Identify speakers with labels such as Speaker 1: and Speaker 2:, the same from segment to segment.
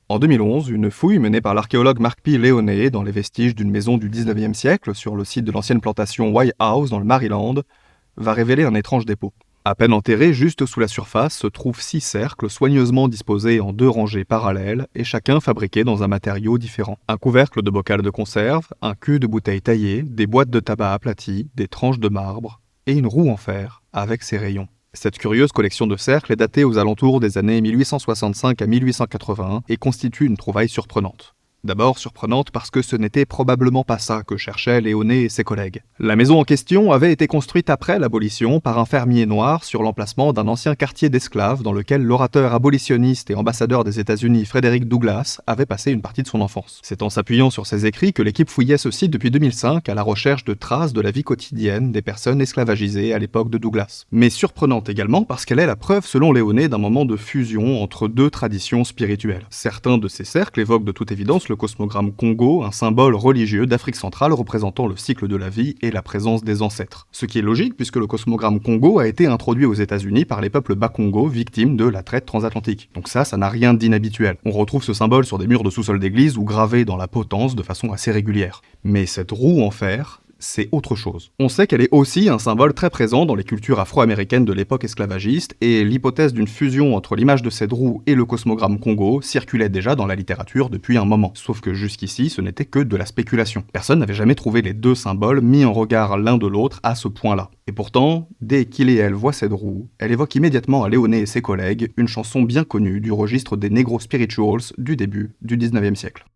Speaker 1: En 2011, une fouille menée par l'archéologue Mark P. Leone dans les vestiges d'une maison du 19e siècle sur le site de l'ancienne plantation White House dans le Maryland va révéler un étrange dépôt. À peine enterré, juste sous la surface, se trouvent 6 cercles soigneusement disposés en 2 rangées parallèles et chacun fabriqué dans un matériau différent. Un couvercle de bocal de conserve, un cul de bouteille taillé, des boîtes de tabac aplaties, des tranches de marbre et une roue en fer avec ses rayons. Cette curieuse collection de cercles est datée aux alentours des années 1865 à 1881 et constitue une trouvaille surprenante. D'abord surprenante parce que ce n'était probablement pas ça que cherchaient Léoné et ses collègues. La maison en question avait été construite après l'abolition par un fermier noir sur l'emplacement d'un ancien quartier d'esclaves dans lequel l'orateur abolitionniste et ambassadeur des États-Unis Frederick Douglass avait passé une partie de son enfance. C'est en s'appuyant sur ses écrits que l'équipe fouillait ce site depuis 2005 à la recherche de traces de la vie quotidienne des personnes esclavagisées à l'époque de Douglass. Mais surprenante également parce qu'elle est la preuve selon Léoné d'un moment de fusion entre 2 traditions spirituelles. Certains de ces cercles évoquent de toute évidence le cosmogramme Congo, un symbole religieux d'Afrique centrale représentant le cycle de la vie et la présence des ancêtres. Ce qui est logique puisque le cosmogramme Congo a été introduit aux États-Unis par les peuples Bakongo victimes de la traite transatlantique. Donc ça n'a rien d'inhabituel. On retrouve ce symbole sur des murs de sous-sol d'église ou gravé dans la potence de façon assez régulière. Mais cette roue en fer, c'est autre chose. On sait qu'elle est aussi un symbole très présent dans les cultures afro-américaines de l'époque esclavagiste, et l'hypothèse d'une fusion entre l'image de cette roue et le cosmogramme Congo circulait déjà dans la littérature depuis un moment. Sauf que jusqu'ici, ce n'était que de la spéculation. Personne n'avait jamais trouvé les 2 symboles mis en regard l'un de l'autre à ce point-là. Et pourtant, dès qu'il et elle voient cette roue, elle évoque immédiatement à Léoné et ses collègues une chanson bien connue du registre des Negro Spirituals du début du 19e siècle.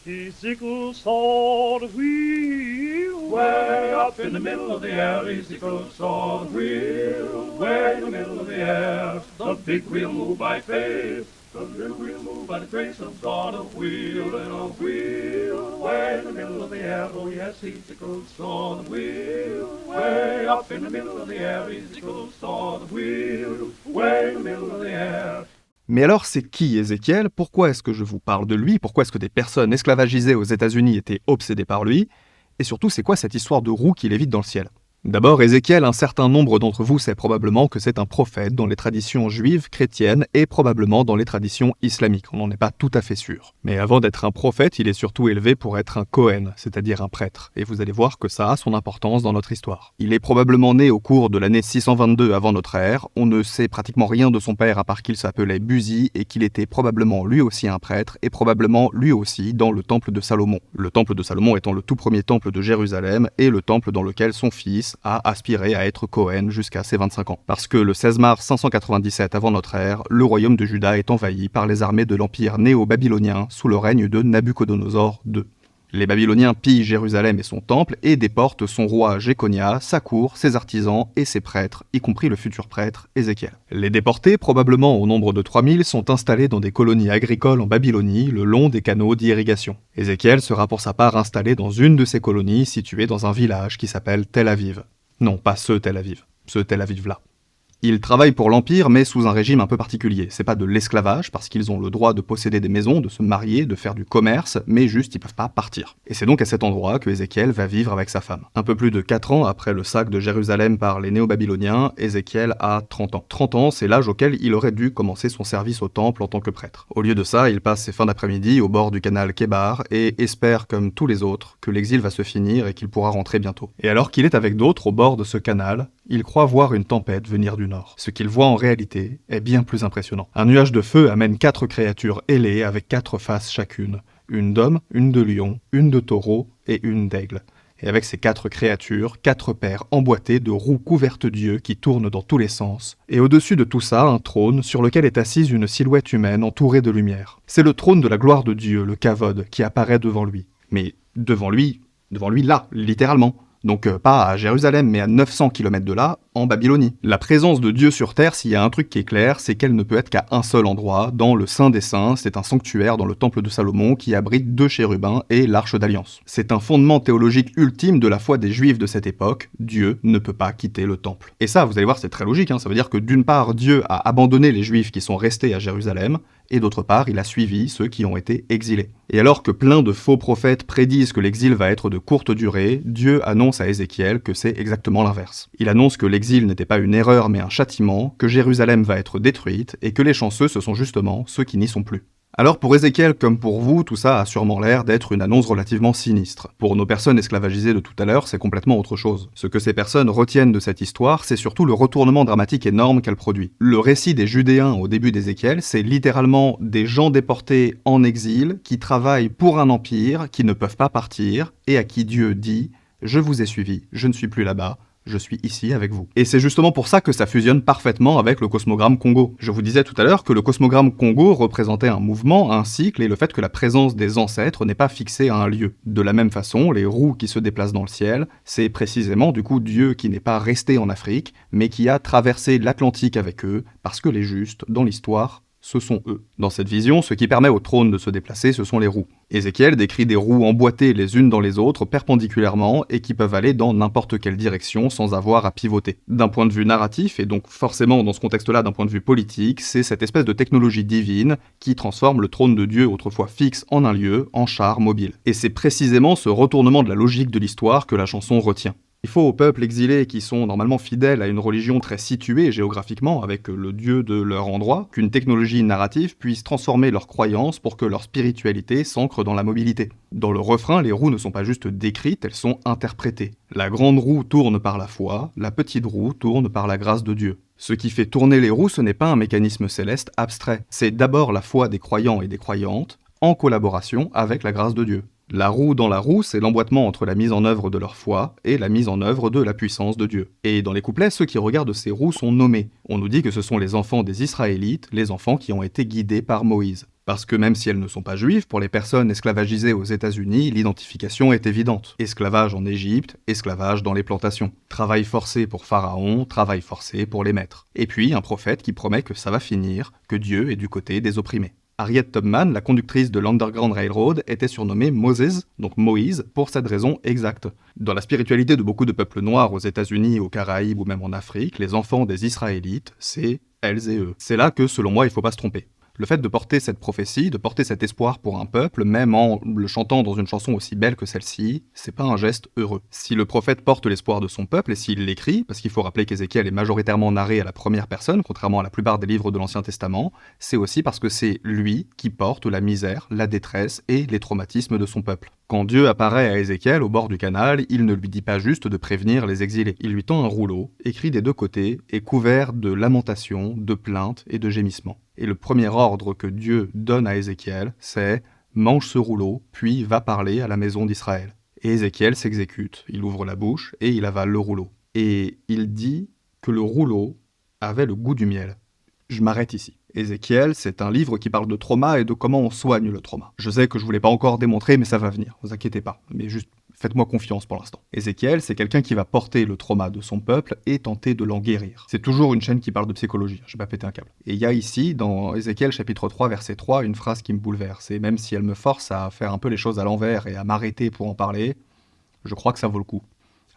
Speaker 2: He sickles saw the wheel, way up in the middle of the air. He sickles saw the wheel, way in the middle of the air. The big wheel moved by faith, the little wheel moved by the grace of God. A wheel and a wheel, way in the middle of the air. Oh yes, he sickles saw the wheel, way up in the middle of the air. He sickles saw the wheel, way in the middle of the air.
Speaker 1: Mais alors c'est qui Ézéchiel? Pourquoi est-ce que je vous parle de lui? Pourquoi est-ce que des personnes esclavagisées aux États-Unis étaient obsédées par lui? Et surtout, c'est quoi cette histoire de roue qui lévite dans le ciel? D'abord, Ézéchiel, un certain nombre d'entre vous sait probablement que c'est un prophète dans les traditions juives, chrétiennes et probablement dans les traditions islamiques, on n'en est pas tout à fait sûr. Mais avant d'être un prophète, il est surtout élevé pour être un Kohen, c'est-à-dire un prêtre, et vous allez voir que ça a son importance dans notre histoire. Il est probablement né au cours de l'année 622 avant notre ère, on ne sait pratiquement rien de son père à part qu'il s'appelait Buzi et qu'il était probablement lui aussi un prêtre, et probablement lui aussi dans le temple de Salomon. Le temple de Salomon étant le tout premier temple de Jérusalem et le temple dans lequel son fils a aspiré à être Cohen jusqu'à ses 25 ans. Parce que le 16 mars 597 avant notre ère, le royaume de Juda est envahi par les armées de l'empire néo-babylonien sous le règne de Nabuchodonosor II. Les Babyloniens pillent Jérusalem et son temple et déportent son roi Jéconia, sa cour, ses artisans et ses prêtres, y compris le futur prêtre Ézéchiel. Les déportés, probablement au nombre de 3000, sont installés dans des colonies agricoles en Babylonie, le long des canaux d'irrigation. Ézéchiel sera pour sa part installé dans une de ces colonies située dans un village qui s'appelle Tel Aviv. Non, pas ce Tel Aviv, ce Tel Aviv-là. Ils travaillent pour l'Empire, mais sous un régime un peu particulier. C'est pas de l'esclavage, parce qu'ils ont le droit de posséder des maisons, de se marier, de faire du commerce, mais juste ils peuvent pas partir. Et c'est donc à cet endroit que Ézéchiel va vivre avec sa femme. Un peu plus de 4 ans après le sac de Jérusalem par les Néo-Babyloniens, Ézéchiel a 30 ans. 30 ans, c'est l'âge auquel il aurait dû commencer son service au temple en tant que prêtre. Au lieu de ça, il passe ses fins d'après-midi au bord du canal Kébar et espère, comme tous les autres, que l'exil va se finir et qu'il pourra rentrer bientôt. Et alors qu'il est avec d'autres au bord de ce canal, il croit voir une tempête venir du nord. Ce qu'il voit en réalité est bien plus impressionnant. Un nuage de feu amène 4 créatures ailées avec 4 faces chacune. Une d'homme, une de lion, une de taureau et une d'aigle. Et avec ces 4 créatures, 4 paires emboîtées de roues couvertes d'yeux qui tournent dans tous les sens. Et au-dessus de tout ça, un trône sur lequel est assise une silhouette humaine entourée de lumière. C'est le trône de la gloire de Dieu, le Kavod, qui apparaît devant lui. Mais devant lui là, littéralement. Donc pas à Jérusalem, mais à 900 km de là, en Babylonie. La présence de Dieu sur Terre, s'il y a un truc qui est clair, c'est qu'elle ne peut être qu'à un seul endroit, dans le Saint des Saints, c'est un sanctuaire dans le temple de Salomon qui abrite 2 chérubins et l'Arche d'Alliance. C'est un fondement théologique ultime de la foi des Juifs de cette époque, Dieu ne peut pas quitter le temple. Et ça, vous allez voir, c'est très logique, ça veut dire que d'une part, Dieu a abandonné les Juifs qui sont restés à Jérusalem, et d'autre part, il a suivi ceux qui ont été exilés. Et alors que plein de faux prophètes prédisent que l'exil va être de courte durée, Dieu annonce à Ézéchiel que c'est exactement l'inverse. Il annonce que l'exil n'était pas une erreur mais un châtiment, que Jérusalem va être détruite, et que les chanceux ce sont justement ceux qui n'y sont plus. Alors pour Ézéchiel comme pour vous, tout ça a sûrement l'air d'être une annonce relativement sinistre. Pour nos personnes esclavagisées de tout à l'heure, c'est complètement autre chose. Ce que ces personnes retiennent de cette histoire, c'est surtout le retournement dramatique énorme qu'elle produit. Le récit des Judéens au début d'Ézéchiel, c'est littéralement des gens déportés en exil, qui travaillent pour un empire, qui ne peuvent pas partir, et à qui Dieu dit « Je vous ai suivi, je ne suis plus là-bas ». Je suis ici avec vous. Et c'est justement pour ça que ça fusionne parfaitement avec le cosmogramme Congo. Je vous disais tout à l'heure que le cosmogramme Congo représentait un mouvement, un cycle et le fait que la présence des ancêtres n'est pas fixée à un lieu. De la même façon, les roues qui se déplacent dans le ciel, c'est précisément du coup Dieu qui n'est pas resté en Afrique, mais qui a traversé l'Atlantique avec eux, parce que les justes, dans l'histoire, ce sont eux. Dans cette vision, ce qui permet au trône de se déplacer, ce sont les roues. Ézéchiel décrit des roues emboîtées les unes dans les autres, perpendiculairement, et qui peuvent aller dans n'importe quelle direction sans avoir à pivoter. D'un point de vue narratif, et donc forcément dans ce contexte-là d'un point de vue politique, c'est cette espèce de technologie divine qui transforme le trône de Dieu autrefois fixe en un lieu, en char mobile. Et c'est précisément ce retournement de la logique de l'histoire que la chanson retient. Il faut aux peuples exilés qui sont normalement fidèles à une religion très située géographiquement avec le dieu de leur endroit, qu'une technologie narrative puisse transformer leurs croyances pour que leur spiritualité s'ancre dans la mobilité. Dans le refrain, les roues ne sont pas juste décrites, elles sont interprétées. La grande roue tourne par la foi, la petite roue tourne par la grâce de Dieu. Ce qui fait tourner les roues, ce n'est pas un mécanisme céleste abstrait, c'est d'abord la foi des croyants et des croyantes, en collaboration avec la grâce de Dieu. La roue dans la roue, c'est l'emboîtement entre la mise en œuvre de leur foi et la mise en œuvre de la puissance de Dieu. Et dans les couplets, ceux qui regardent ces roues sont nommés. On nous dit que ce sont les enfants des Israélites, les enfants qui ont été guidés par Moïse. Parce que même si elles ne sont pas juives, pour les personnes esclavagisées aux États-Unis, l'identification est évidente. Esclavage en Égypte, esclavage dans les plantations. Travail forcé pour Pharaon, travail forcé pour les maîtres. Et puis un prophète qui promet que ça va finir, que Dieu est du côté des opprimés. Harriet Tubman, la conductrice de l'Underground Railroad, était surnommée Moses, donc Moïse, pour cette raison exacte. Dans la spiritualité de beaucoup de peuples noirs aux États-Unis, aux Caraïbes ou même en Afrique, les enfants des Israélites, c'est elles et eux. C'est là que, selon moi, il ne faut pas se tromper. Le fait de porter cette prophétie, de porter cet espoir pour un peuple, même en le chantant dans une chanson aussi belle que celle-ci, c'est pas un geste heureux. Si le prophète porte l'espoir de son peuple et s'il l'écrit, parce qu'il faut rappeler qu'Ézéchiel est majoritairement narré à la première personne, contrairement à la plupart des livres de l'Ancien Testament, c'est aussi parce que c'est lui qui porte la misère, la détresse et les traumatismes de son peuple. Quand Dieu apparaît à Ézéchiel au bord du canal, il ne lui dit pas juste de prévenir les exilés. Il lui tend un rouleau, écrit des deux côtés et couvert de lamentations, de plaintes et de gémissements. Et le premier ordre que Dieu donne à Ézéchiel, c'est « mange ce rouleau, puis va parler à la maison d'Israël ». Et Ézéchiel s'exécute, il ouvre la bouche et il avale le rouleau. Et il dit que le rouleau avait le goût du miel. Je m'arrête ici. Ézéchiel, c'est un livre qui parle de trauma et de comment on soigne le trauma. Je sais que je ne vous l'ai pas encore démontré, mais ça va venir, vous inquiétez pas. Mais juste, faites-moi confiance pour l'instant. Ézéchiel, c'est quelqu'un qui va porter le trauma de son peuple et tenter de l'en guérir. C'est toujours une chaîne qui parle de psychologie, je vais pas péter un câble. Et il y a ici, dans Ézéchiel chapitre 3, verset 3, une phrase qui me bouleverse. Et même si elle me force à faire un peu les choses à l'envers et à m'arrêter pour en parler, je crois que ça vaut le coup.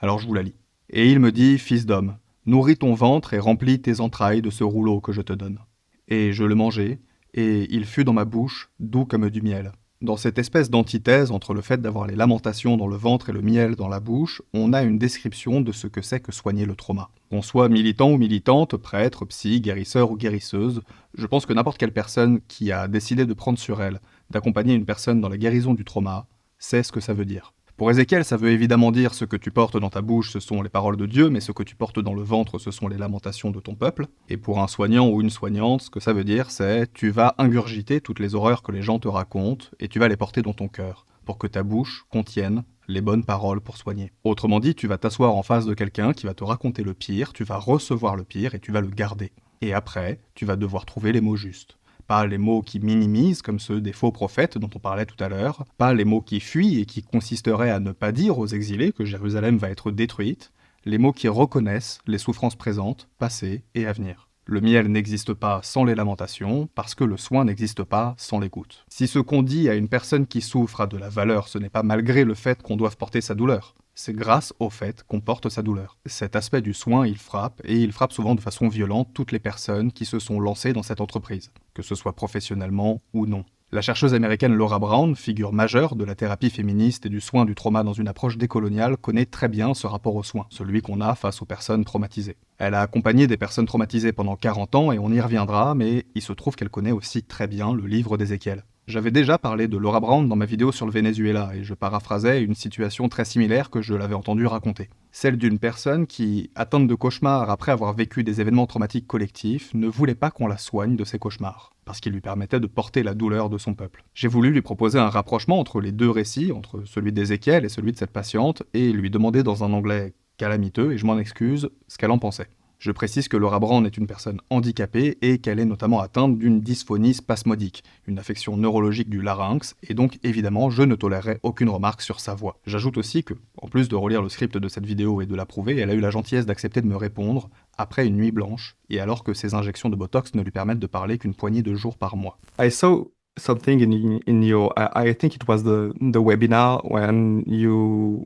Speaker 1: Alors je vous la lis. Et il me dit, fils d'homme, nourris ton ventre et remplis tes entrailles de ce rouleau que je te donne. Et je le mangeai, et il fut dans ma bouche doux comme du miel. Dans cette espèce d'antithèse entre le fait d'avoir les lamentations dans le ventre et le miel dans la bouche, on a une description de ce que c'est que soigner le trauma. Qu'on soit militant ou militante, prêtre, psy, guérisseur ou guérisseuse, je pense que n'importe quelle personne qui a décidé de prendre sur elle d'accompagner une personne dans la guérison du trauma sait ce que ça veut dire. Pour Ézéchiel, ça veut évidemment dire ce que tu portes dans ta bouche, ce sont les paroles de Dieu, mais ce que tu portes dans le ventre, ce sont les lamentations de ton peuple. Et pour un soignant ou une soignante, ce que ça veut dire, c'est tu vas ingurgiter toutes les horreurs que les gens te racontent et tu vas les porter dans ton cœur, pour que ta bouche contienne les bonnes paroles pour soigner. Autrement dit, tu vas t'asseoir en face de quelqu'un qui va te raconter le pire, tu vas recevoir le pire et tu vas le garder. Et après, tu vas devoir trouver les mots justes. Pas les mots qui minimisent, comme ceux des faux prophètes dont on parlait tout à l'heure, pas les mots qui fuient et qui consisteraient à ne pas dire aux exilés que Jérusalem va être détruite, les mots qui reconnaissent les souffrances présentes, passées et à venir. Le miel n'existe pas sans les lamentations, parce que le soin n'existe pas sans l'écoute. Si ce qu'on dit à une personne qui souffre a de la valeur, ce n'est pas malgré le fait qu'on doive porter sa douleur. C'est grâce au fait qu'on porte sa douleur. Cet aspect du soin, il frappe, et il frappe souvent de façon violente toutes les personnes qui se sont lancées dans cette entreprise, que ce soit professionnellement ou non. La chercheuse américaine Laura Brown, figure majeure de la thérapie féministe et du soin du trauma dans une approche décoloniale, connaît très bien ce rapport au soin, celui qu'on a face aux personnes traumatisées. Elle a accompagné des personnes traumatisées pendant 40 ans et on y reviendra, mais il se trouve qu'elle connaît aussi très bien le livre d'Ézéchiel. J'avais déjà parlé de Laura Brown dans ma vidéo sur le Venezuela et je paraphrasais une situation très similaire que je l'avais entendue raconter. Celle d'une personne qui, atteinte de cauchemars après avoir vécu des événements traumatiques collectifs, ne voulait pas qu'on la soigne de ses cauchemars, parce qu'ils lui permettaient de porter la douleur de son peuple. J'ai voulu lui proposer un rapprochement entre les deux récits, entre celui d'Ézéchiel et celui de cette patiente, et lui demander dans un anglais calamiteux, et je m'en excuse, ce qu'elle en pensait. Je précise que Laura Brown est une personne handicapée et qu'elle est notamment atteinte d'une dysphonie spasmodique, une affection neurologique du larynx, et donc évidemment je ne tolérerai aucune remarque sur sa voix. J'ajoute aussi que, en plus de relire le script de cette vidéo et de l'approuver, elle a eu la gentillesse d'accepter de me répondre, après une nuit blanche, et alors que ses injections de Botox ne lui permettent de parler qu'une poignée de jours par mois.
Speaker 3: I saw something in your, I think it was the webinar when you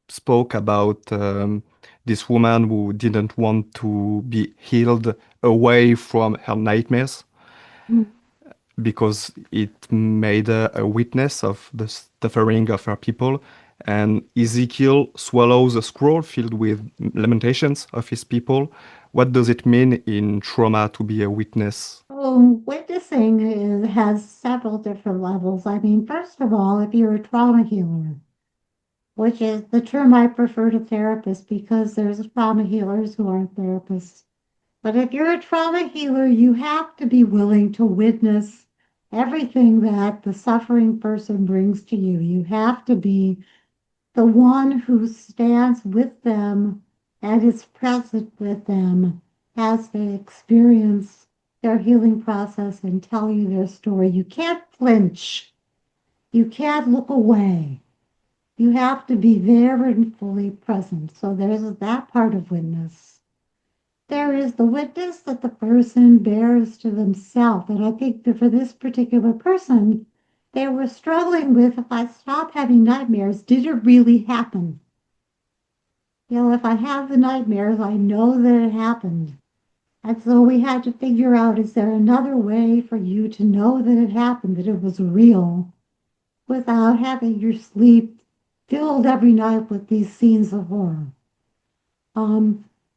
Speaker 3: spoke about this woman who didn't want to be healed away from her nightmares because it made her a witness of the suffering of her people. And Ezekiel swallows a scroll filled with lamentations of his people. What does it mean in trauma to be a witness?
Speaker 4: Witnessing has several different levels. I mean, first of all, if you're a trauma healer, which is the term I prefer to therapist because there's trauma healers who aren't therapists. But if you're a trauma healer, you have to be willing to witness everything that the suffering person brings to you. You have to be the one who stands with them and is present with them as they experience their healing process and tell you their story. You can't flinch. You can't look away. You have to be there and fully present. So there's that part of witness. There is the witness that the person bears to themselves. And I think that for this particular person, they were struggling with, if I stop having nightmares, did it really happen? You know, if I have the nightmares, I know that it happened. And so we had to figure out, is there another way for you to know that it happened, that it was real, without having your sleep filled every night with these scenes of horror?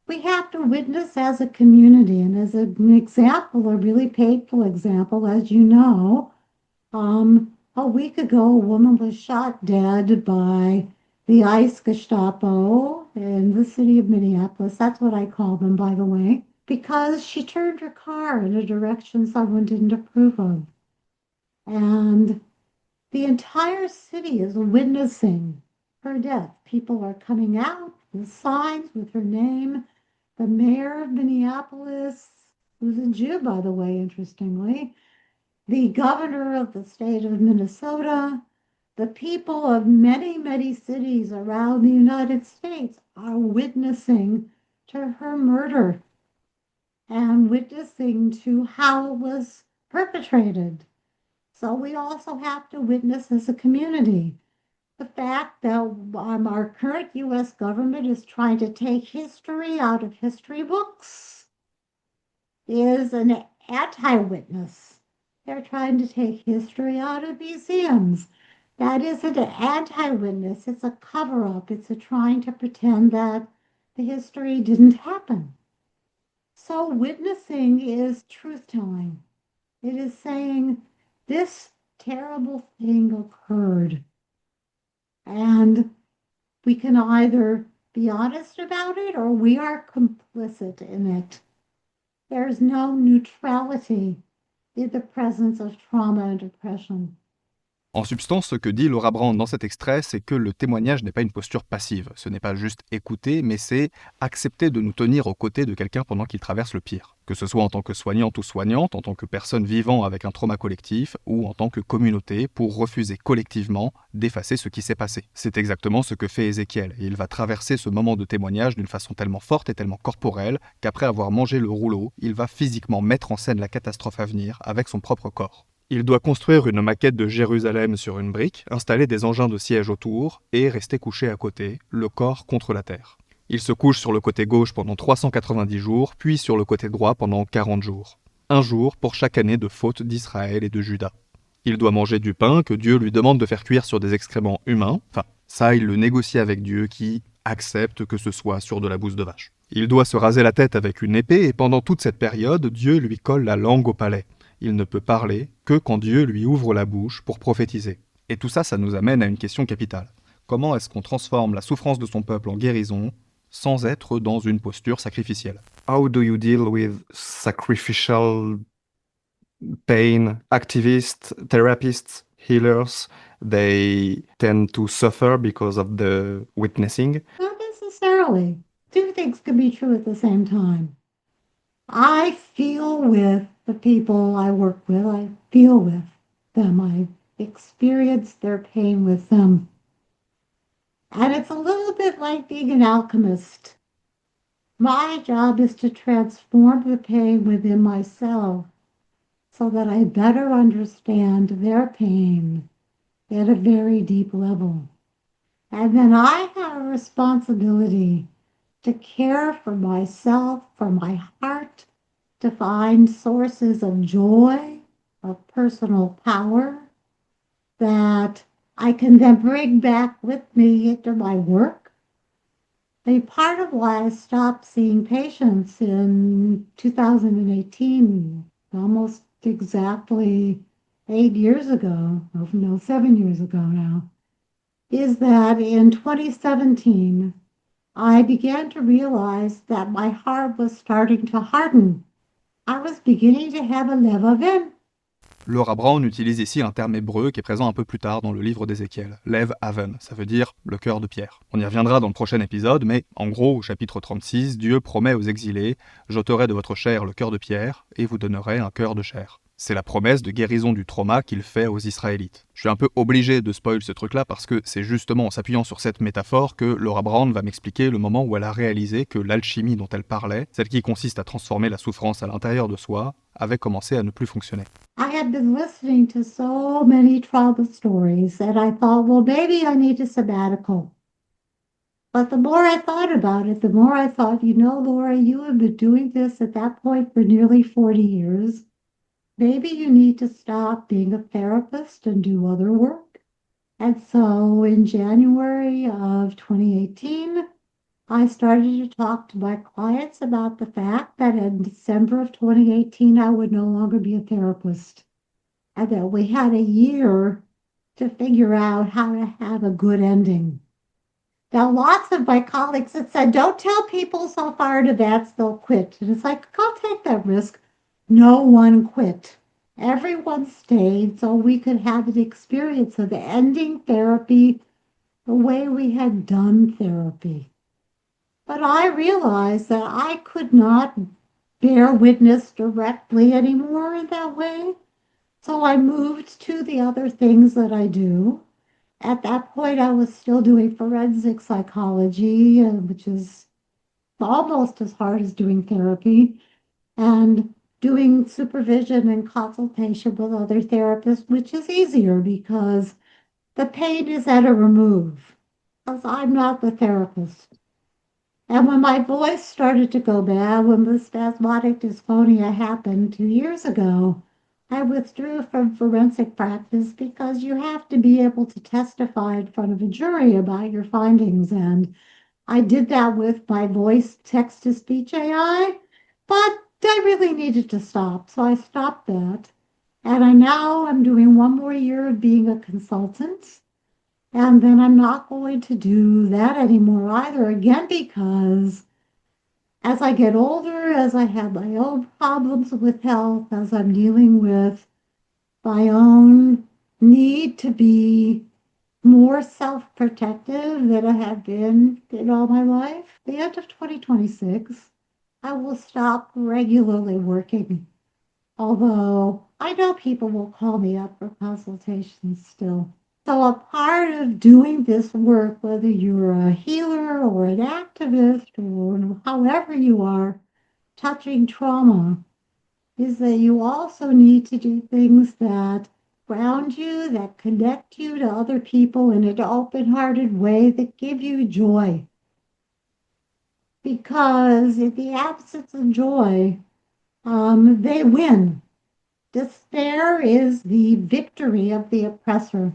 Speaker 4: We have to witness as a community, and as an example, a really painful example, as you know, a week ago, a woman was shot dead by the ICE Gestapo in the city of Minneapolis. That's what I call them, by the way, because she turned her car in a direction someone didn't approve of. And the entire city is witnessing her death. People are coming out with signs with her name. The mayor of Minneapolis, who's a Jew, by the way, interestingly, the governor of the state of Minnesota, the people of many, many cities around the United States are witnessing to her murder and witnessing to how it was perpetrated. So we also have to witness as a community. The fact that our current U.S. government is trying to take history out of history books is an anti-witness. They're trying to take history out of museums. That isn't an anti-witness. It's a cover-up. It's a trying to pretend that the history didn't happen. So witnessing is truth-telling. It is saying, this terrible thing occurred. And we can either be honest about it or we are complicit in it. There's no neutrality in the presence of trauma and depression.
Speaker 1: En substance, ce que dit Laura Brown dans cet extrait, c'est que le témoignage n'est pas une posture passive. Ce n'est pas juste écouter, mais c'est accepter de nous tenir aux côtés de quelqu'un pendant qu'il traverse le pire. Que ce soit en tant que soignante ou soignante, en tant que personne vivant avec un trauma collectif, ou en tant que communauté, pour refuser collectivement d'effacer ce qui s'est passé. C'est exactement ce que fait Ézéchiel, et il va traverser ce moment de témoignage d'une façon tellement forte et tellement corporelle, qu'après avoir mangé le rouleau, il va physiquement mettre en scène la catastrophe à venir avec son propre corps. Il doit construire une maquette de Jérusalem sur une brique, installer des engins de siège autour et rester couché à côté, le corps contre la terre. Il se couche sur le côté gauche pendant 390 jours, puis sur le côté droit pendant 40 jours. Un jour pour chaque année de faute d'Israël et de Juda. Il doit manger du pain que Dieu lui demande de faire cuire sur des excréments humains. Enfin, ça, il le négocie avec Dieu qui accepte que ce soit sur de la bouse de vache. Il doit se raser la tête avec une épée et pendant toute cette période, Dieu lui colle la langue au palais. Il ne peut parler que quand Dieu lui ouvre la bouche pour prophétiser. Et tout ça, ça nous amène à une question capitale. Comment est-ce qu'on transforme la souffrance de son peuple en guérison sans être dans une posture sacrificielle?
Speaker 3: How do you deal with sacrificial pain? Activists, therapists, healers, they tend to suffer because of the witnessing.
Speaker 4: Not necessarily. Two things can be true at the same time. I feel with the people I work with. I feel with them. I experience their pain with them. And it's a little bit like being an alchemist. My job is to transform the pain within myself so that I better understand their pain at a very deep level. And then I have a responsibility to care for myself, for my heart, to find sources of joy, of personal power that I can then bring back with me into my work. A part of why I stopped seeing patients in 2018, almost exactly 8 years ago, or no, 7 years ago now, is that in 2017, I began to realize that my heart was starting to harden. I was beginning to have a lev aven.
Speaker 1: Laura Brown utilise ici un terme hébreu qui est présent un peu plus tard dans le livre d'Ézéchiel, Lev Haven, ça veut dire le cœur de pierre. On y reviendra dans le prochain épisode, mais en gros, au chapitre 36, Dieu promet aux exilés « J'ôterai de votre chair le cœur de pierre, et vous donnerai un cœur de chair ». C'est la promesse de guérison du trauma qu'il fait aux Israélites. Je suis un peu obligé de spoil ce truc-là parce que c'est justement en s'appuyant sur cette métaphore que Laura Brown va m'expliquer le moment où elle a réalisé que l'alchimie dont elle parlait, celle qui consiste à transformer la souffrance à l'intérieur de soi, avait commencé à ne plus fonctionner.
Speaker 4: I had been listening to so many trauma stories that I thought, well, maybe I need a sabbatical. But the more I thought about it, the more I thought, you know, Laura, you have been doing this at that point for nearly 40 years. Maybe you need to stop being a therapist and do other work. And so in January of 2018, I started to talk to my clients about the fact that in December of 2018, I would no longer be a therapist. And that we had a year to figure out how to have a good ending. Now, lots of my colleagues had said, don't tell people so far in advance they'll quit. And it's like, I'll take that risk. No one quit. Everyone stayed so we could have an experience of ending therapy the way we had done therapy. But I realized that I could not bear witness directly anymore in that way. So I moved to the other things that I do. At that point, I was still doing forensic psychology, which is almost as hard as doing therapy, and doing supervision and consultation with other therapists, which is easier because the pain is at a remove, because I'm not the therapist. And when my voice started to go bad, when the spasmodic dysphonia happened 2 years ago, I withdrew from forensic practice because you have to be able to testify in front of a jury about your findings. And I did that with my voice text-to-speech AI, but I really needed to stop. So I stopped that. And I'm doing one more year of being a consultant. And then I'm not going to do that anymore either, again, because as I get older, as I have my own problems with health, as I'm dealing with my own need to be more self-protective than I have been in all my life, the end of 2026, I will stop regularly working. Although I know people will call me up for consultations still. So a part of doing this work, whether you're a healer or an activist or however you are touching trauma, is that you also need to do things that ground you, that connect you to other people in an open-hearted way, that give you joy. Because in the absence of joy, they win. Despair is the victory of the oppressor.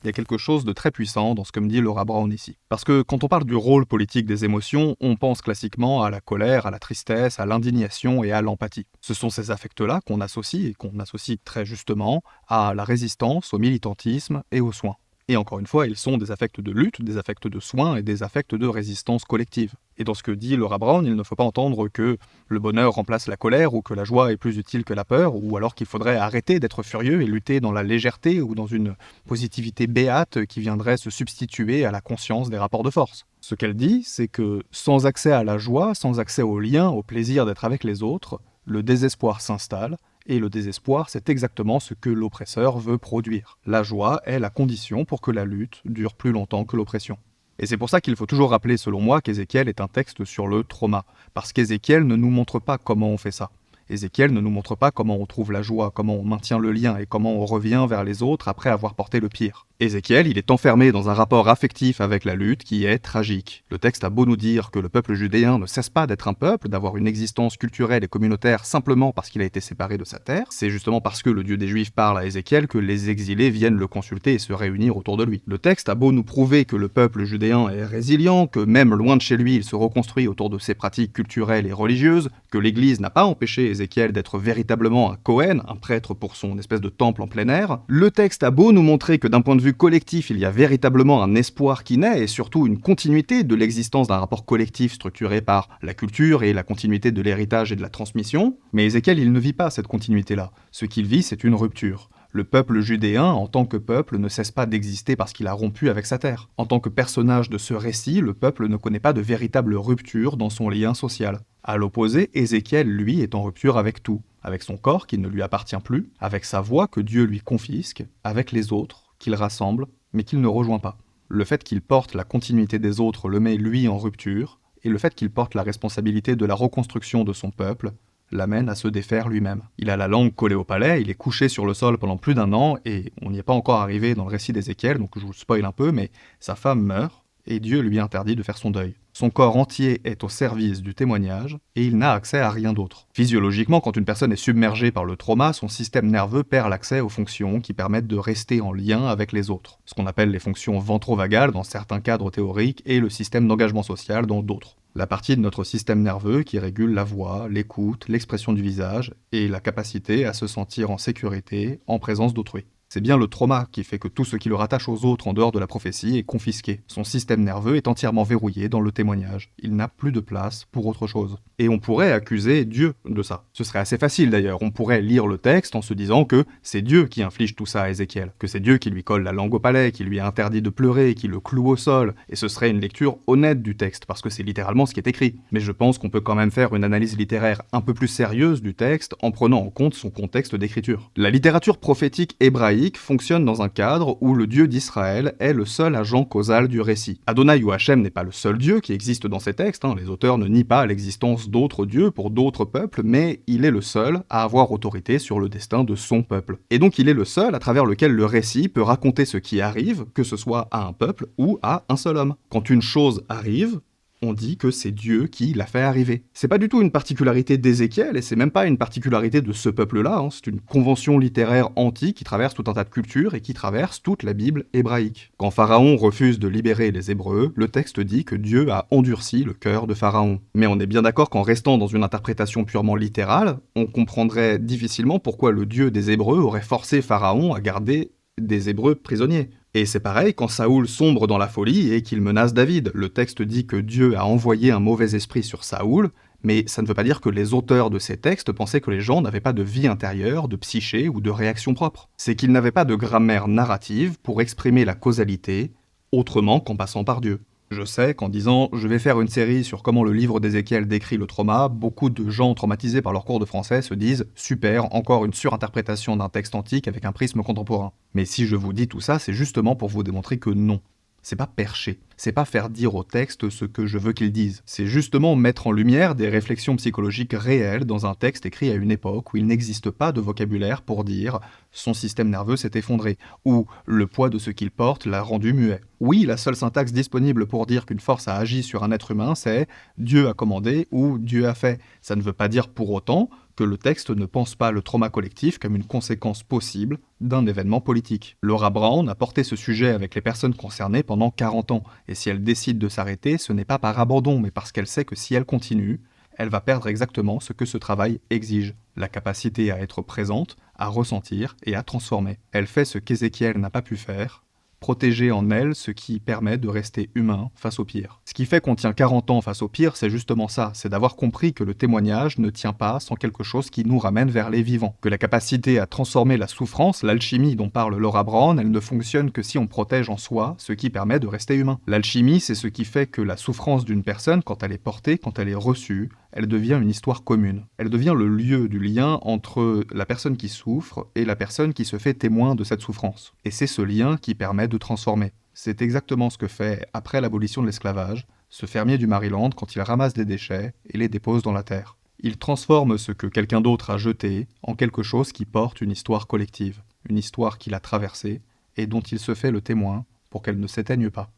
Speaker 1: Il y a quelque chose de très puissant dans ce que me dit Laura Brown ici. Parce que quand on parle du rôle politique des émotions, on pense classiquement à la colère, à la tristesse, à l'indignation et à l'empathie. Ce sont ces affects-là qu'on associe, et qu'on associe très justement, à la résistance, au militantisme et aux soins. Et encore une fois, ils sont des affects de lutte, des affects de soins et des affects de résistance collective. Et dans ce que dit Laura Brown, il ne faut pas entendre que le bonheur remplace la colère ou que la joie est plus utile que la peur, ou alors qu'il faudrait arrêter d'être furieux et lutter dans la légèreté ou dans une positivité béate qui viendrait se substituer à la conscience des rapports de force. Ce qu'elle dit, c'est que sans accès à la joie, sans accès au lien, au plaisir d'être avec les autres, le désespoir s'installe. Et le désespoir, c'est exactement ce que l'oppresseur veut produire. La joie est la condition pour que la lutte dure plus longtemps que l'oppression. Et c'est pour ça qu'il faut toujours rappeler, selon moi, qu'Ézéchiel est un texte sur le trauma. Parce qu'Ézéchiel ne nous montre pas comment on fait ça. Ézéchiel ne nous montre pas comment on trouve la joie, comment on maintient le lien et comment on revient vers les autres après avoir porté le pire. Ézéchiel, il est enfermé dans un rapport affectif avec la lutte qui est tragique. Le texte a beau nous dire que le peuple judéen ne cesse pas d'être un peuple, d'avoir une existence culturelle et communautaire simplement parce qu'il a été séparé de sa terre, c'est justement parce que le Dieu des Juifs parle à Ézéchiel que les exilés viennent le consulter et se réunir autour de lui. Le texte a beau nous prouver que le peuple judéen est résilient, que même loin de chez lui, il se reconstruit autour de ses pratiques culturelles et religieuses, que l'Église n'a pas empêché Ézéchiel d'être véritablement un Cohen, un prêtre pour son espèce de temple en plein air, le texte a beau nous montrer que d'un point de vue collectif, il y a véritablement un espoir qui naît et surtout une continuité de l'existence d'un rapport collectif structuré par la culture et la continuité de l'héritage et de la transmission, mais Ézéchiel, il ne vit pas cette continuité-là. Ce qu'il vit, c'est une rupture. Le peuple judéen, en tant que peuple, ne cesse pas d'exister parce qu'il a rompu avec sa terre. En tant que personnage de ce récit, le peuple ne connaît pas de véritable rupture dans son lien social. À l'opposé, Ézéchiel, lui, est en rupture avec tout. Avec son corps qui ne lui appartient plus, avec sa voix que Dieu lui confisque, avec les autres qu'il rassemble, mais qu'il ne rejoint pas. Le fait qu'il porte la continuité des autres le met lui en rupture, et le fait qu'il porte la responsabilité de la reconstruction de son peuple l'amène à se défaire lui-même. Il a la langue collée au palais, il est couché sur le sol pendant plus d'1 an, et on n'y est pas encore arrivé dans le récit d'Ézéchiel, donc je vous spoil un peu, mais sa femme meurt, et Dieu lui interdit de faire son deuil. Son corps entier est au service du témoignage, et il n'a accès à rien d'autre. Physiologiquement, quand une personne est submergée par le trauma, son système nerveux perd l'accès aux fonctions qui permettent de rester en lien avec les autres. Ce qu'on appelle les fonctions ventrovagales dans certains cadres théoriques, et le système d'engagement social dans d'autres. La partie de notre système nerveux qui régule la voix, l'écoute, l'expression du visage, et la capacité à se sentir en sécurité en présence d'autrui. C'est bien le trauma qui fait que tout ce qui le rattache aux autres en dehors de la prophétie est confisqué. Son système nerveux est entièrement verrouillé dans le témoignage. Il n'a plus de place pour autre chose. Et on pourrait accuser Dieu de ça. Ce serait assez facile d'ailleurs. On pourrait lire le texte en se disant que c'est Dieu qui inflige tout ça à Ézéchiel, que c'est Dieu qui lui colle la langue au palais, qui lui interdit de pleurer, qui le cloue au sol. Et ce serait une lecture honnête du texte, parce que c'est littéralement ce qui est écrit. Mais je pense qu'on peut quand même faire une analyse littéraire un peu plus sérieuse du texte en prenant en compte son contexte d'écriture. La littérature prophétique hébraïque fonctionne dans un cadre où le Dieu d'Israël est le seul agent causal du récit. Adonai ou Hachem n'est pas le seul Dieu qui existe dans ces textes, les auteurs ne nient pas l'existence d'autres dieux pour d'autres peuples, mais il est le seul à avoir autorité sur le destin de son peuple. Et donc il est le seul à travers lequel le récit peut raconter ce qui arrive, que ce soit à un peuple ou à un seul homme. Quand une chose arrive, on dit que c'est Dieu qui l'a fait arriver. C'est pas du tout une particularité d'Ézéchiel, et c'est même pas une particularité de ce peuple-là, c'est une convention littéraire antique qui traverse tout un tas de cultures et qui traverse toute la Bible hébraïque. Quand Pharaon refuse de libérer les Hébreux, le texte dit que Dieu a endurci le cœur de Pharaon. Mais on est bien d'accord qu'en restant dans une interprétation purement littérale, on comprendrait difficilement pourquoi le Dieu des Hébreux aurait forcé Pharaon à garder des Hébreux prisonniers. Et c'est pareil quand Saoul sombre dans la folie et qu'il menace David. Le texte dit que Dieu a envoyé un mauvais esprit sur Saoul, mais ça ne veut pas dire que les auteurs de ces textes pensaient que les gens n'avaient pas de vie intérieure, de psyché ou de réaction propre. C'est qu'ils n'avaient pas de grammaire narrative pour exprimer la causalité autrement qu'en passant par Dieu. Je sais qu'en disant « je vais faire une série sur comment le livre d'Ézéchiel décrit le trauma », beaucoup de gens traumatisés par leur cours de français se disent « super, encore une surinterprétation d'un texte antique avec un prisme contemporain ». Mais si je vous dis tout ça, c'est justement pour vous démontrer que non. C'est pas perché. c'est pas faire dire au texte ce que je veux qu'il dise. C'est justement mettre en lumière des réflexions psychologiques réelles dans un texte écrit à une époque où il n'existe pas de vocabulaire pour dire « son système nerveux s'est effondré » ou « le poids de ce qu'il porte l'a rendu muet ». Oui, la seule syntaxe disponible pour dire qu'une force a agi sur un être humain, c'est « Dieu a commandé » ou « Dieu a fait ». Ça ne veut pas dire pour autant que le texte ne pense pas le trauma collectif comme une conséquence possible d'un événement politique. Laura Brown a porté ce sujet avec les personnes concernées pendant 40 ans, et si elle décide de s'arrêter, ce n'est pas par abandon, mais parce qu'elle sait que si elle continue, elle va perdre exactement ce que ce travail exige, la capacité à être présente, à ressentir et à transformer. Elle fait ce qu'Ézéchiel n'a pas pu faire, protéger en elle ce qui permet de rester humain face au pire. Ce qui fait qu'on tient 40 ans face au pire, c'est justement ça, c'est d'avoir compris que le témoignage ne tient pas sans quelque chose qui nous ramène vers les vivants. Que la capacité à transformer la souffrance, l'alchimie dont parle Laura Brown, elle ne fonctionne que si on protège en soi ce qui permet de rester humain. L'alchimie, c'est ce qui fait que la souffrance d'une personne, quand elle est portée, quand elle est reçue, elle devient une histoire commune. Elle devient le lieu du lien entre la personne qui souffre et la personne qui se fait témoin de cette souffrance. Et c'est ce lien qui permet de transformer. C'est exactement ce que fait, après l'abolition de l'esclavage, ce fermier du Maryland quand il ramasse des déchets et les dépose dans la terre. Il transforme ce que quelqu'un d'autre a jeté en quelque chose qui porte une histoire collective, une histoire qu'il a traversée et dont il se fait le témoin pour qu'elle ne s'éteigne pas.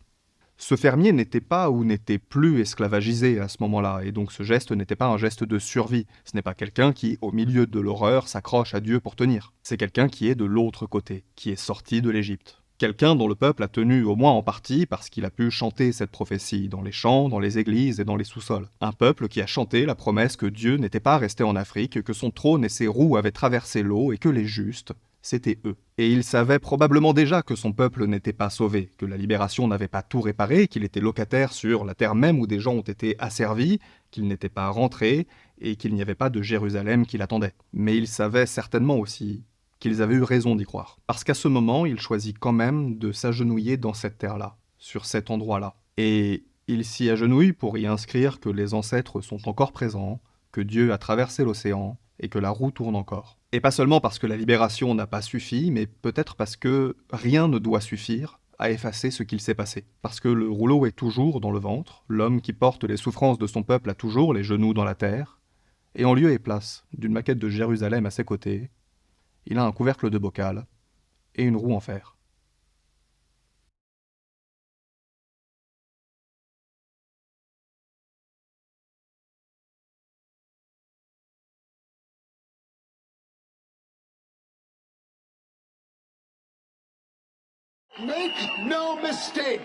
Speaker 1: Ce fermier n'était pas ou n'était plus esclavagisé à ce moment-là, et donc ce geste n'était pas un geste de survie. Ce n'est pas quelqu'un qui, au milieu de l'horreur, s'accroche à Dieu pour tenir. C'est quelqu'un qui est de l'autre côté, qui est sorti de l'Égypte. Quelqu'un dont le peuple a tenu au moins en partie parce qu'il a pu chanter cette prophétie dans les champs, dans les églises et dans les sous-sols. Un peuple qui a chanté la promesse que Dieu n'était pas resté en Afrique, que son trône et ses roues avaient traversé l'eau et que les justes, c'était eux. Et il savait probablement déjà que son peuple n'était pas sauvé, que la libération n'avait pas tout réparé, qu'il était locataire sur la terre même où des gens ont été asservis, qu'il n'était pas rentré et qu'il n'y avait pas de Jérusalem qui l'attendait. Mais il savait certainement aussi qu'ils avaient eu raison d'y croire. Parce qu'à ce moment, il choisit quand même de s'agenouiller dans cette terre-là, sur cet endroit-là. Et il s'y agenouille pour y inscrire que les ancêtres sont encore présents, que Dieu a traversé l'océan et que la roue tourne encore. Et pas seulement parce que la libération n'a pas suffi, mais peut-être parce que rien ne doit suffire à effacer ce qu'il s'est passé. Parce que le rouleau est toujours dans le ventre, l'homme qui porte les souffrances de son peuple a toujours les genoux dans la terre, et en lieu et place d'une maquette de Jérusalem à ses côtés, il a un couvercle de bocal et une roue en fer.
Speaker 5: Make no mistake,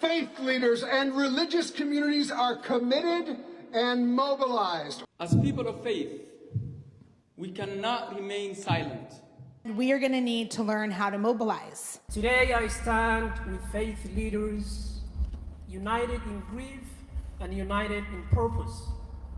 Speaker 5: faith leaders and religious communities are committed and mobilized.
Speaker 6: As people of faith, we cannot remain silent.
Speaker 7: We are going to need to learn how to mobilize.
Speaker 8: Today I stand with faith leaders, united in grief and united in purpose.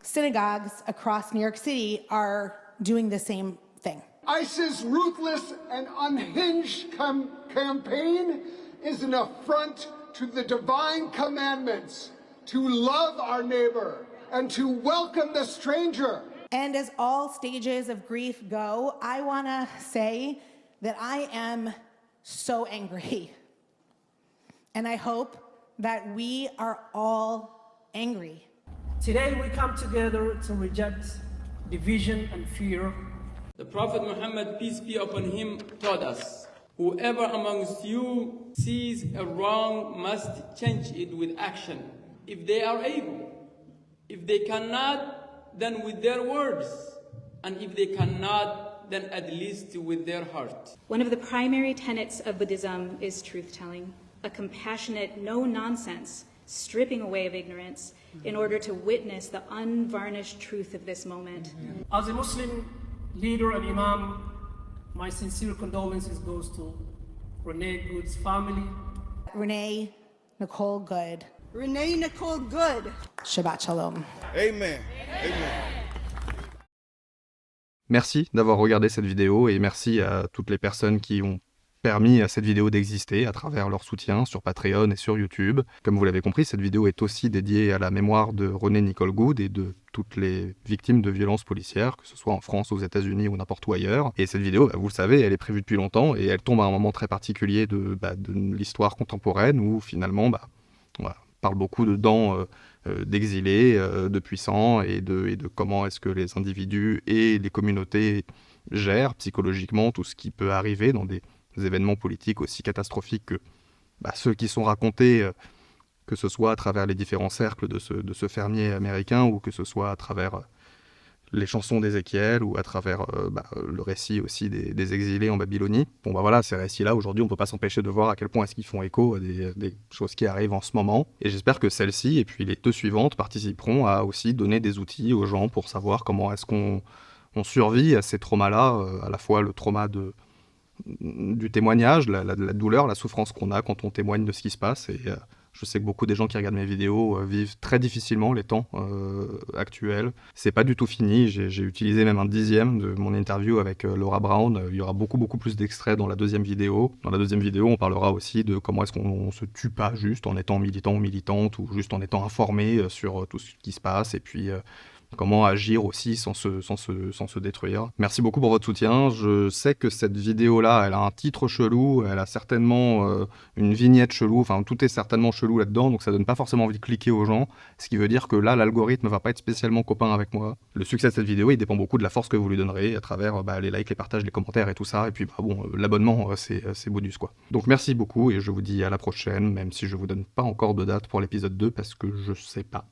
Speaker 7: Synagogues across New York City are doing the same thing.
Speaker 5: ISIS' ruthless and unhinged campaign is an affront to the divine commandments to love our neighbor and to welcome the stranger.
Speaker 7: And as all stages of grief go, I want to say that I am so angry. And I hope that we are all angry.
Speaker 8: Today we come together to reject division and fear.
Speaker 6: The Prophet Muhammad, peace be upon him, taught us, whoever amongst you sees a wrong must change it with action. If they are able. If they cannot, then with their words. And if they cannot, then at least with their heart.
Speaker 9: One of the primary tenets of Buddhism is truth-telling, a compassionate, no-nonsense stripping away of ignorance in order to witness the unvarnished truth of this moment.
Speaker 8: As a Muslim leader and imam, my sincere condolences goes to Renee Good's family.
Speaker 7: Renee Nicole Good.
Speaker 10: Renee Nicole Good.
Speaker 7: Shabbat Shalom.
Speaker 11: Amen. Amen.
Speaker 1: Merci d'avoir regardé cette vidéo et merci à toutes les personnes qui ont permis à cette vidéo d'exister à travers leur soutien sur Patreon et sur YouTube. Comme vous l'avez compris, cette vidéo est aussi dédiée à la mémoire de Renee Nicole Good et de toutes les victimes de violences policières, que ce soit en France, aux États-Unis ou n'importe où ailleurs. Et cette vidéo, vous le savez, elle est prévue depuis longtemps et elle tombe à un moment très particulier de l'histoire contemporaine où finalement, Voilà. On parle beaucoup dedans d'exilés, de puissants et de comment est-ce que les individus et les communautés gèrent psychologiquement tout ce qui peut arriver dans des événements politiques aussi catastrophiques que ceux qui sont racontés, que ce soit à travers les différents cercles de ce fermier américain ou que ce soit à travers les chansons d'Ézéchiel ou à travers le récit aussi des exilés en Babylonie. Bon voilà, ces récits-là, aujourd'hui, on ne peut pas s'empêcher de voir à quel point est-ce qu'ils font écho à des choses qui arrivent en ce moment. Et j'espère que celle-ci et puis les 2 suivantes participeront à aussi donner des outils aux gens pour savoir comment est-ce qu'on survit à ces traumas-là, à la fois le trauma du témoignage, la douleur, la souffrance qu'on a quand on témoigne de ce qui se passe. Et je sais que beaucoup des gens qui regardent mes vidéos vivent très difficilement les temps actuels. C'est pas du tout fini. J'ai utilisé même un 10e de mon interview avec Laura Brown. Il y aura beaucoup plus d'extraits dans la 2e vidéo. Dans la 2e vidéo, on parlera aussi de comment est-ce qu'on se tue pas juste en étant militant ou militante ou juste en étant informé sur tout ce qui se passe. Et puis comment agir aussi sans se détruire. Merci beaucoup pour votre soutien. Je sais que cette vidéo-là, elle a un titre chelou, elle a certainement une vignette chelou, enfin tout est certainement chelou là-dedans, donc ça donne pas forcément envie de cliquer aux gens, ce qui veut dire que là, l'algorithme va pas être spécialement copain avec moi. Le succès de cette vidéo, il dépend beaucoup de la force que vous lui donnerez à travers les likes, les partages, les commentaires et tout ça, et puis l'abonnement, c'est bonus quoi. Donc merci beaucoup et je vous dis à la prochaine, même si je vous donne pas encore de date pour l'épisode 2 parce que je sais pas.